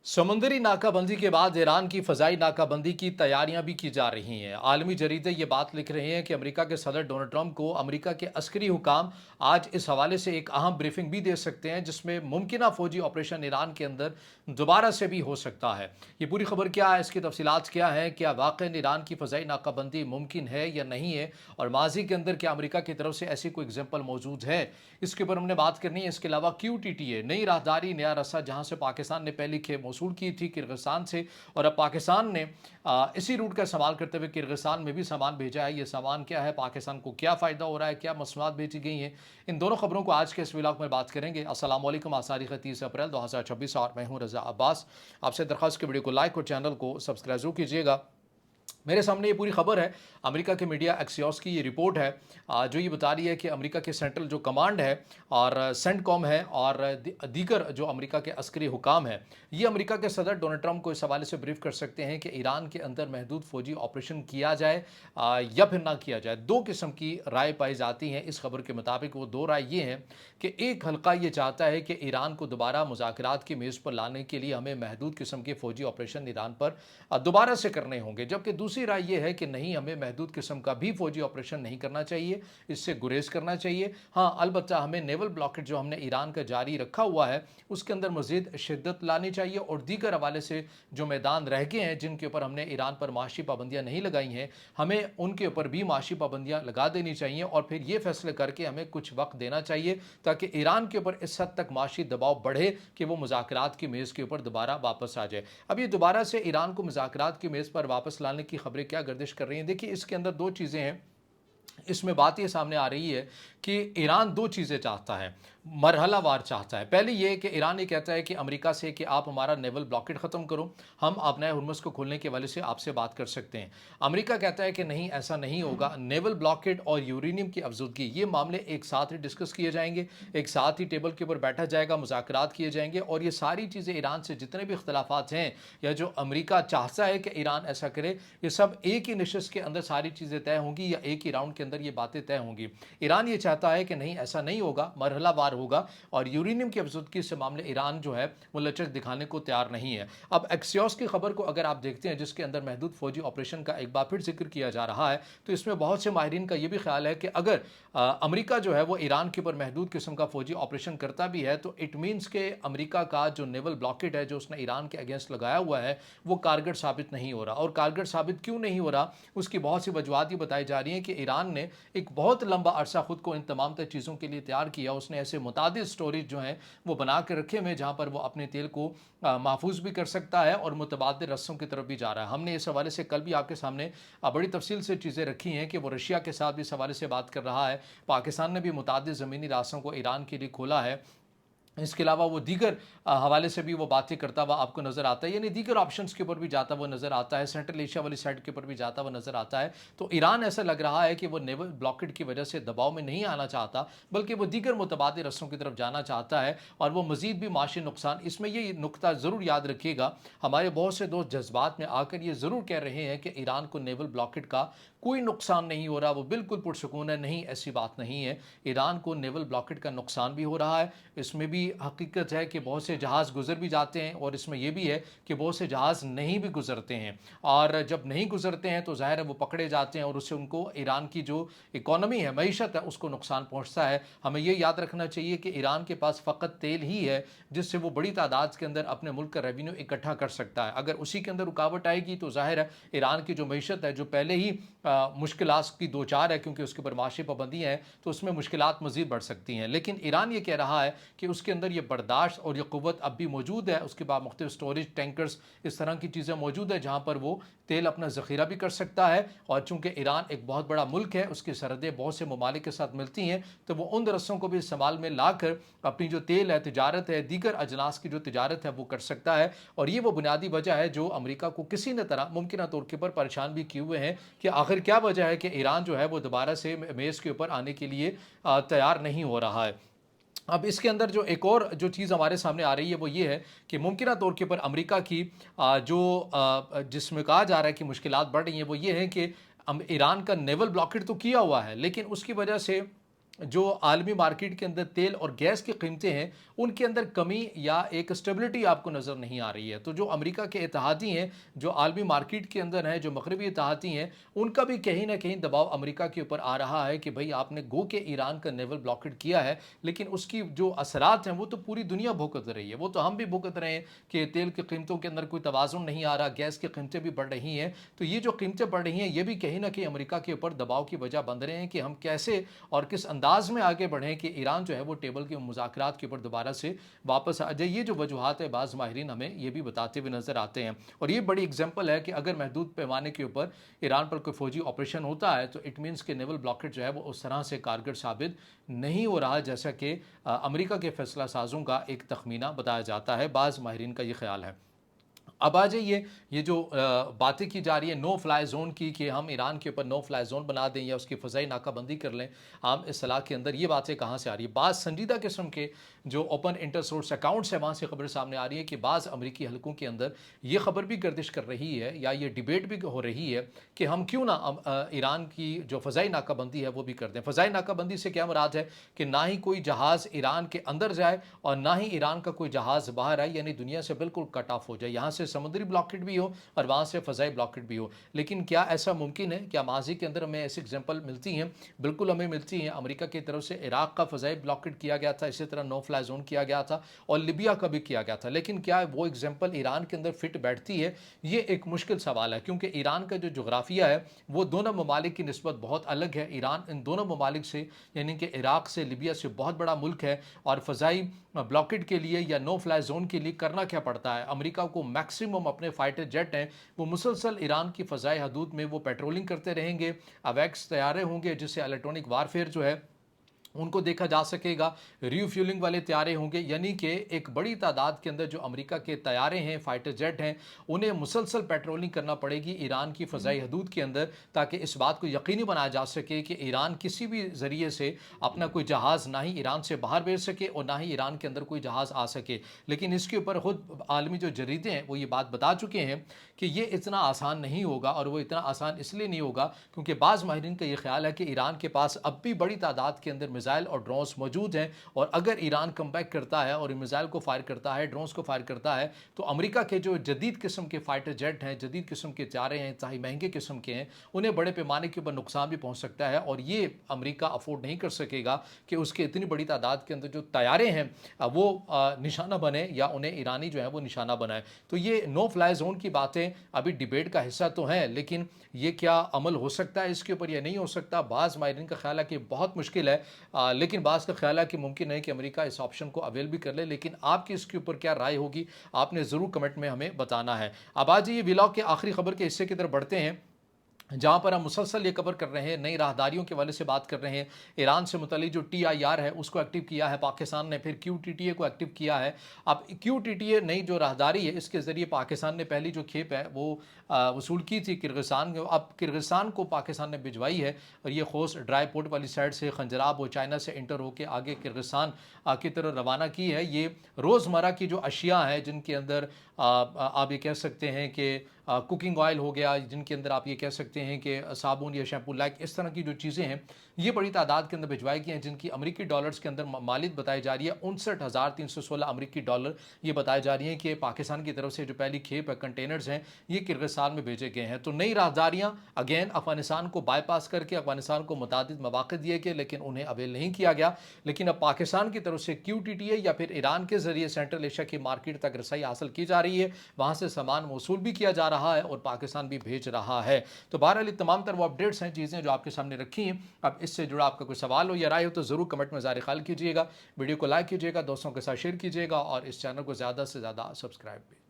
समुद्री नाकाबंदी के बाद ईरान की फ़ज़ाई नाकाबंदी की तैयारियां भी की जा रही हैं। आलमी जरीदे ये बात लिख रहे हैं कि अमेरिका के सदर डोनाल्ड ट्रंप को अमेरिका के अस्करी हुकाम आज इस हवाले से एक अहम ब्रीफिंग भी दे सकते हैं, जिसमें मुमकिन फ़ौजी ऑपरेशन ईरान के अंदर दोबारा से भी हो सकता है। ये पूरी खबर क्या है, इसकी तफसीलात क्या है, क्या वाकई ईरान की फ़ज़ाई नाकाबंदी मुमकिन है या नहीं है, और माजी के अंदर क्या अमेरिका की तरफ से ऐसी कोई एग्जाम्पल मौजूद है, इसके ऊपर हमने बात करनी है। इसके अलावा QTTA नई राहदारी नया रस्सा, जहाँ से पाकिस्तान ने पहली खेप मौसूल की थी किर्गिस्तान से, और अब पाकिस्तान ने इसी रूट का इस्तेमाल करते हुए किर्गिस्तान में भी सामान भेजा है। ये सामान क्या है, पाकिस्तान को क्या फ़ायदा हो रहा है, क्या मसनूआत भेजी गई हैं, इन दोनों खबरों को आज के इस व्लॉग में बात करेंगे। अस्सलाम वालेकुम। आज तारीख 30 अप्रैल 2026 और मैं हूँ रज़ा अब्बास। आपसे दरख्वास्त की वीडियो को लाइक और चैनल को सब्सक्राइब जरूर कीजिएगा। मेरे सामने ये पूरी खबर है, अमेरिका के मीडिया एक्सियोस की ये रिपोर्ट है, जो ये बता रही है कि अमेरिका के सेंट्रल जो कमांड है और सेंटकॉम है और दीगर जो अमेरिका के अस्करी हुकाम है, ये अमेरिका के सदर डोनाल्ड ट्रंप को इस हवाले से ब्रीफ कर सकते हैं कि ईरान के अंदर महदूद फौजी ऑपरेशन किया जाए या फिर ना किया जाए। दो किस्म की राय पाई जाती हैं इस खबर के मुताबिक। वो दो राय ये हैं कि एक हल्का ये चाहता है कि ईरान को दोबारा मुज़ाकरात की मेज़ पर लाने के लिए हमें महदूद किस्म के फौजी ऑपरेशन ईरान पर दोबारा से करने होंगे, जबकि दूसरी राय यह है कि नहीं, हमें महदूद किस्म का भी फौजी ऑपरेशन नहीं करना चाहिए, इससे गुरेज करना चाहिए। हाँ, अलबत्ता हमें नेवल ब्लॉकेट जो हमने ईरान का जारी रखा हुआ है उसके अंदर मजीद शिद्दत लानी चाहिए, और दीगर हवाले से जो मैदान रह गए हैं जिनके ऊपर हमने ईरान पर माशी पाबंदियां नहीं लगाई हैं, हमें उनके ऊपर भी माशी पाबंदियां लगा देनी चाहिए, और फिर ये फैसले करके हमें कुछ वक्त देना चाहिए ताकि ईरान के ऊपर इस हद तक माशी दबाव बढ़े कि वो मुज़ाकरात की मेज़ के ऊपर दोबारा वापस आ जाए। अब ये दोबारा से ईरान को मुज़ाकरात की मेज़ पर वापस लाने की खबरें क्या गर्दिश कर रही हैं। देखिए, इसके अंदर दो चीज़ें हैं। इसमें बात ये सामने आ रही है कि ईरान दो चीज़ें चाहता है, मरहलावार चाहता है। पहले ये कि ईरान ये कहता है कि अमेरिका से कि आप हमारा नेवल ब्लॉकेट ख़त्म करो, हम अपने हुर्मुज़ को खोलने के वाले से आपसे बात कर सकते हैं। अमेरिका कहता है कि नहीं, ऐसा नहीं होगा, नेवल ब्लॉकेट और यूरेनियम की अफजदगी ये मामले एक साथ ही डिस्कस किए जाएंगे, एक साथ ही टेबल के ऊपर बैठा जाएगा, मुज़ाकरात किए जाएंगे, और ये सारी चीज़ें ईरान से जितने भी इख्तलाफात हैं या जो अमेरिका चाहता है कि ईरान ऐसा करे, ये सब एक ही नशिस्त के अंदर सारी चीज़ें तय होंगी या एक ही राउंड के अंदर ये बातें तय होंगी। ईरान ये चाहता है कि नहीं, ऐसा नहीं होगा, मरहलावार होगा, और यूरेनियम की अफजदगी से मामले ईरान जो है वो लचक दिखाने को तैयार नहीं है। अब एक्सियोस की खबर को अगर आप देखते हैं, जिसके अंदर महदूद फौजी ऑपरेशन का एक बार फिर जिक्र किया जा रहा है, तो इसमें बहुत से माहिरीन का यह भी ख्याल है कि अगर अमेरिका जो है वो ईरान के ऊपर महदूद किस्म का फौजी ऑपरेशन करता भी है, तो इट मीन्स के अमेरिका का जो नेवल ब्लॉकेट है जो उसने ईरान के अगेंस्ट लगाया हुआ है वो कारगर साबित नहीं हो रहा। और कारगर साबित क्यों नहीं हो रहा, उसकी बहुत सी वजूहत ये बताई जा रही हैं कि ईरान ने एक बहुत लंबा अरसा खुद को इन तमाम तर चीज़ों के लिए तैयार किया। उसने ऐसे मुतादिद स्टोरेज जो हैं वो बना के रखे हुए, जहाँ पर वो अपने तेल को महफूज भी कर सकता है और मुतबादिल रस्सों की तरफ भी जा रहा है। हमने इस हवाले से कल भी आपके सामने बड़ी तफसील से चीज़ें रखी हैं कि वो रशिया के साथ भी इस हवाले से बात कर रहा है। पाकिस्तान ने भी मुतादिद ज़मीनी रास्तों को ईरान के लिए खोला है। इसके अलावा वो दीगर हवाले से भी वो बातें करता हुआ आपको नज़र आता है, यानी दीगर ऑप्शंस के ऊपर भी जाता हुआ नज़र आता है, सेंट्रल एशिया वाली साइड के ऊपर भी जाता हुआ नज़र आता है। तो ईरान ऐसा लग रहा है कि वो नेवल ब्लॉकेट की वजह से दबाव में नहीं आना चाहता, बल्कि वो दीगर मुतबादिल रस्सों की तरफ जाना चाहता है, और वो मज़ीद भी माशी नुकसान। इसमें ये नुकता ज़रूर याद रखिएगा, हमारे बहुत से दोस्त जज्बात में आकर ये ज़रूर कह रहे हैं कि ईरान को नेवल ब्लॉकेट का कोई नुकसान नहीं हो रहा, वो बिल्कुल पुरसुकून है। नहीं, ऐसी बात नहीं है, ईरान को नेवल ब्लॉकेट का नुकसान भी हो रहा है। इसमें भी हकीकत है कि बहुत से जहाज़ गुजर भी जाते हैं, और इसमें यह भी है कि बहुत से जहाज़ नहीं भी गुजरते हैं, और जब नहीं गुजरते हैं तो ज़ाहिर है वो पकड़े जाते हैं, और उससे उनको ईरान की जो इकॉनमी है, मईशत है, उसको नुकसान पहुँचता है। हमें ये याद रखना चाहिए कि ईरान के पास फ़कत तेल ही है जिससे वो बड़ी तादाद के अंदर अपने मुल्क का रेवेन्यू इकट्ठा कर सकता है। अगर उसी के अंदर रुकावट आएगी तो ज़ाहिर है ईरान की जो मईशत है, जो पहले ही मुश्किलात की दो चार है, क्योंकि उसके ऊपर माशी पाबंदी है, तो उसमें मुश्किलात मज़ीद बढ़ सकती हैं। लेकिन ईरान ये कह रहा है कि उसके अंदर ये बर्दाश्त और ये क़ुव्वत अब भी मौजूद है। उसके बाद मुख्तलिफ स्टोरेज टैंकर्स, इस तरह की चीज़ें मौजूद है जहाँ पर वो तेल अपना ज़ख़ीरा भी कर सकता है। और चूँकि ईरान एक बहुत बड़ा मुल्क है, उसकी सरहदें बहुत से ममालिक के साथ मिलती हैं, तो वो उन रस्सों को भी इस्तेमाल में ला कर अपनी जो तेल है, तिजारत है, दीगर अजनास की जो तिजारत है वो कर सकता है। और ये वो बुनियादी वजह है जो अमेरिका को किसी न तरह मुमकिन तौर के ऊपर परेशान भी किए हुए हैं कि आखिर क्या वजह है कि ईरान जो है वो दोबारा से मेज़ के ऊपर आने के लिए तैयार नहीं हो रहा है। अब इसके अंदर जो एक और जो चीज़ हमारे सामने आ रही है वो ये है कि मुमकिन तौर के ऊपर अमेरिका की जिसमें कहा जा रहा है कि मुश्किलात बढ़ रही हैं, वो ये है कि ईरान का नेवल ब्लॉकेट तो किया हुआ है, लेकिन उसकी वजह से जो आलमी मार्केट के अंदर तेल और गैस की कीमतें हैं उनके अंदर कमी या एक स्टेबिलिटी आपको नज़र नहीं आ रही है। तो जो अमेरिका के इत्तेहादी हैं, जो आलमी मार्केट के अंदर हैं, जो मगरबी इत्तेहादी हैं, उनका भी कहीं ना कहीं दबाव अमेरिका के ऊपर आ रहा है कि भाई आपने गो के ईरान का नेवल ब्लॉकेट किया है, लेकिन उसकी जो असरात हैं वो तो पूरी दुनिया भुगत रही है, वो तो हम भी भुगत रहे हैं कि तेल की कीमतों के अंदर कोई तवाज़ुन नहीं आ रहा, गैस की कीमतें भी बढ़ रही हैं। तो ये जो कीमतें बढ़ रही हैं ये भी कहीं ना कहीं अमेरिका के ऊपर दबाव की वजह बन रहे हैं कि हम कैसे और किस अंदाज में आगे बढ़ें कि ईरान जो है वो टेबल के मुज़ाकरात के ऊपर दोबारा से वापस आ जाए। ये जो वजूहात है बाज़ माहिरीन हमें ये भी बताते हुए नज़र आते हैं, और ये बड़ी एग्जाम्पल है कि अगर महदूद पैमाने के ऊपर ईरान पर कोई फौजी ऑपरेशन होता है तो इट मीन्स कि नेवल ब्लॉकेट जो है वो उस तरह से कारगर साबित नहीं हो रहा जैसा कि अमेरिका के फैसला साजों का एक तखमीना बताया जाता है। बाज़ माहिरीन का ये ख्याल है। अब आ जाइए, ये जो बातें की जा रही है नो फ्लाई जोन की कि हम ईरान के ऊपर नो फ्लाई जोन बना दें या उसकी फ़ज़ाई नाकाबंदी कर लें आम इस्लाह के अंदर, ये बातें कहाँ से आ रही है? बाज़ संजीदा किस्म के जो ओपन इंटर सोर्स अकाउंट्स है वहाँ से खबर सामने आ रही है कि बाज़ अमरीकी हलकों के अंदर ये खबर भी गर्दिश कर रही है या ये डिबेट भी हो रही है कि हम क्यों ना ईरान की जो फ़ज़ाई नाकाबंदी है वो भी कर दें। फ़ज़ाई नाकाबंदी से क्या मुराद है कि ना ही कोई जहाज़ ईरान के अंदर जाए और ना ही ईरान का कोई जहाज़ बाहर आए, यानी दुनिया से बिल्कुल कट ऑफ हो जाए, यहाँ से समुद्री ब्लॉकेट भी हो और वहाँ से फ़ज़ाई ब्लॉकेट भी हो। लेकिन क्या ऐसा मुमकिन है? क्या माजी के अंदर हमें ऐसी एग्जाम्पल मिलती हैं? बिल्कुल हमें मिलती हैं। अमेरिका की तरफ से इराक़ का फ़ज़ाई ब्लॉकेट किया गया था, इसी तरह नो फ्लाई जोन किया गया था और लिबिया का भी किया गया था। लेकिन क्या वो एग्जाम्पल ईरान के अंदर फिट बैठती है? ये एक मुश्किल सवाल है, क्योंकि ईरान का जो जोग्राफिया है वो दोनों ममालिक की निस्बत बहुत अलग है। ईरान इन दोनों ममालिक से यानी कि इराक़ से, लिबिया से बहुत बड़ा मुल्क है, और फ़ज़ाई ब्लॉकेट के लिए या नो फ्लाई जोन के लिए करना क्या पड़ता है? अमेरिका को मैक्सिमम अपने फाइटर जेट हैं वो मुसलसल ईरान की फ़ज़ाई हदूद में वो पेट्रोलिंग करते रहेंगे। अवैक्स तैयारे होंगे जिससे इलेक्ट्रॉनिक वारफेयर जो है उनको देखा जा सकेगा, रिफ्यूलिंग वाले तैयारे होंगे, यानी कि एक बड़ी तादाद के अंदर जो अमेरिका के तैयारे हैं, फाइटर जेट हैं, उन्हें मुसलसल पेट्रोलिंग करना पड़ेगी ईरान की फ़ज़ाई हदूद के अंदर, ताकि इस बात को यकीनी बनाया जा सके कि ईरान किसी भी ज़रिए से अपना कोई जहाज़ ना ही ईरान से बाहर भेज सके और ना ही ईरान के अंदर कोई जहाज़ आ सके। लेकिन इसके ऊपर खुद आलमी जो जरीदे हैं वो ये बात बता चुके हैं कि ये इतना आसान नहीं होगा, और वो इतना आसान इसलिए नहीं होगा क्योंकि बाज़ माहिरीन का ये ख्याल है कि ईरान के पास अब भी बड़ी तादाद के अंदर मिसाइल और ड्रोन्स मौजूद हैं, और अगर ईरान कम बैक करता है और मिसाइल को फायर करता है, ड्रोन्स को फायर करता है, तो अमेरिका के जो जदीद किस्म के फाइटर जेट हैं, जदीद किस्म के तैयारे हैं, चाहे महंगे किस्म के हैं, उन्हें बड़े पैमाने के ऊपर नुकसान भी पहुँच सकता है, और ये अमेरिका अफोर्ड नहीं कर सकेगा कि उसके इतनी बड़ी तादाद के अंदर जो तैयारे हैं वो निशाना बने या उन्हें ईरानी जो है वो निशाना बनाए। तो ये नो फ्लाई जोन की बातें अभी डिबेट का हिस्सा तो हैं, लेकिन ये क्या अमल हो सकता है इसके ऊपर या नहीं हो सकता? बाज़ माहिरीन का ख्याल है कि बहुत मुश्किल है, लेकिन बाज़ का ख्याल है कि मुमकिन है कि अमेरिका इस ऑप्शन को अवेल भी कर ले। लेकिन आपकी इसके ऊपर क्या राय होगी, आपने ज़रूर कमेंट में हमें बताना है। अब आज ये व्लॉग के आखिरी खबर के हिस्से की तरफ बढ़ते हैं, जहाँ पर हम मुसलसल ये कवर कर रहे हैं, नई राहदारियों के वाले से बात कर रहे हैं। ईरान से मुतल्लिक जो TIR है उसको एक्टिव किया है पाकिस्तान ने, फिर QTTA को एक्टिव किया है। अब QTTA नई जो राहदारी है इसके ज़रिए पाकिस्तान ने पहली जो खेप है वो वसूल की थी किर्गिस्तान, अब किर्गिस्तान को पाकिस्तान ने भिजवाई है, और ये खोस ड्राई पोर्ट वाली साइड से खंजराब और चाइना से इंटर होकर आगे किर्गिस्तान की तरफ रवाना की है। ये रोज़मर्रा की जो अशिया है जिनके अंदर आप ये कह सकते हैं कि कुकिंग ऑयल हो गया, जिनके अंदर आप ये कह सकते हैं कि साबुन या शैम्पू लाइक इस तरह की जो चीज़ें हैं ये बड़ी तादाद के अंदर भिजवाई गई हैं, जिनकी अमेरिकी डॉलर्स के अंदर मालियत बताई जा रही है 59,316 अमेरिकी डॉलर। ये बताई जा रही है कि पाकिस्तान की तरफ से जो पहली खेप है कंटेनर्स हैं ये किर्गिस्तान में भेजे गए हैं। तो नई राहदारियाँ अगेन अफगानिस्तान को बाईपास करके अफगानिस्तान को मुतादिद मौक़े दिए गए, लेकिन उन्हें अवेल नहीं किया गया। लेकिन अब पाकिस्तान की तरफ से QTTA या फिर ईरान के ज़रिए सेंट्रल एशिया की मार्केट तक रसाई हासिल की जा रही है, वहाँ से सामान मौसूल भी किया जा रहा है और पाकिस्तान भी भेज रहा है। तो बहरहाल तमाम तरह वो अपडेट्स हैं, चीज़ें जो आपके सामने रखी हैं। अब इससे जुड़ा आपका कोई सवाल हो या राय हो तो ज़रूर कमेंट में ज़ाहिर ख्याल कीजिएगा, वीडियो को लाइक कीजिएगा, दोस्तों के साथ शेयर कीजिएगा और इस चैनल को ज़्यादा से ज़्यादा सब्सक्राइब भी।